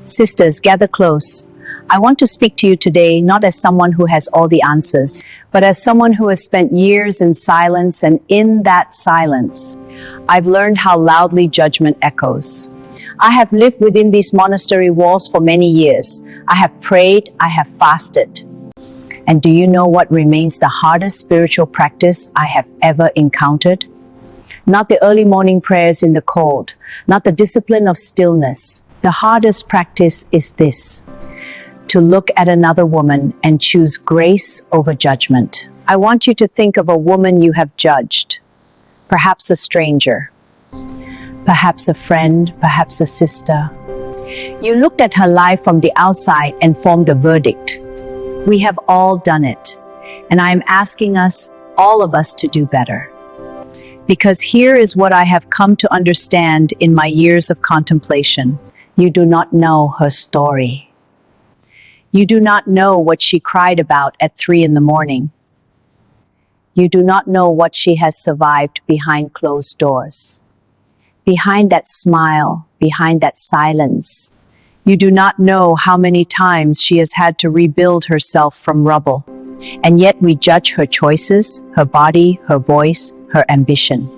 Sisters, gather close. I want to speak to you today not as someone who has all the answers, but as someone who has spent years in silence, and in that silence, I've learned how loudly judgment echoes. I have lived within these monastery walls for many years. I have prayed, I have fasted. And do you know what remains the hardest spiritual practice I have ever encountered? Not the early morning prayers in the cold, not the discipline of stillness. The hardest practice is this: to look at another woman and choose grace over judgment. I want you to think of a woman you have judged. Perhaps a stranger, perhaps a friend, perhaps a sister. You looked at her life from the outside and formed a verdict. We have all done it, and I am asking us, all of us, to do better. Because here is what I have come to understand in my years of contemplation. You do not know her story. You do not know what she cried about at 3 a.m. You do not know what she has survived behind closed doors. Behind that smile, behind that silence. You do not know how many times she has had to rebuild herself from rubble. And yet we judge her choices, her body, her voice, her ambition.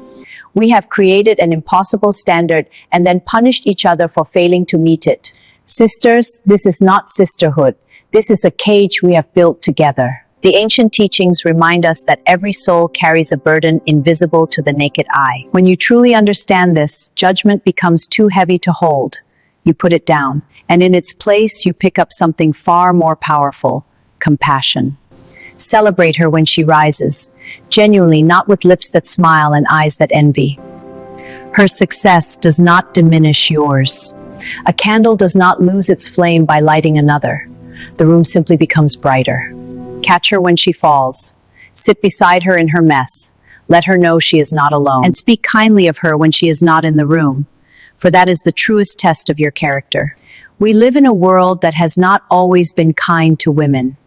We have created an impossible standard and then punished each other for failing to meet it. Sisters, this is not sisterhood. This is a cage we have built together. The ancient teachings remind us that every soul carries a burden invisible to the naked eye. When you truly understand this, judgment becomes too heavy to hold. You put it down, and in its place you pick up something far more powerful: compassion. Celebrate her when she rises, genuinely, not with lips that smile and eyes that envy. Her success does not diminish yours. A candle does not lose its flame by lighting another. The room simply becomes brighter. Catch her when she falls. Sit beside her in her mess. Let her know she is not alone. And speak kindly of her when she is not in the room, for that is the truest test of your character. We live in a world that has not always been kind to women.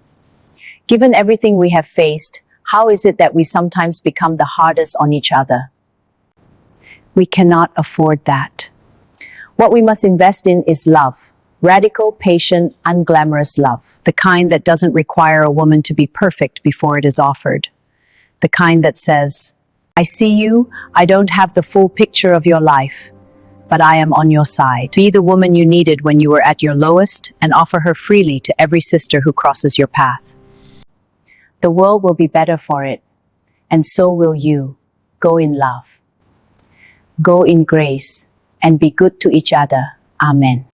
Given everything we have faced, how is it that we sometimes become the hardest on each other? We cannot afford that. What we must invest in is love. Radical, patient, unglamorous love. The kind that doesn't require a woman to be perfect before it is offered. The kind that says, I see you, I don't have the full picture of your life, but I am on your side. Be the woman you needed when you were at your lowest, and offer her freely to every sister who crosses your path. The world will be better for it, and so will you. Go in love. Go in grace, and be good to each other. Amen.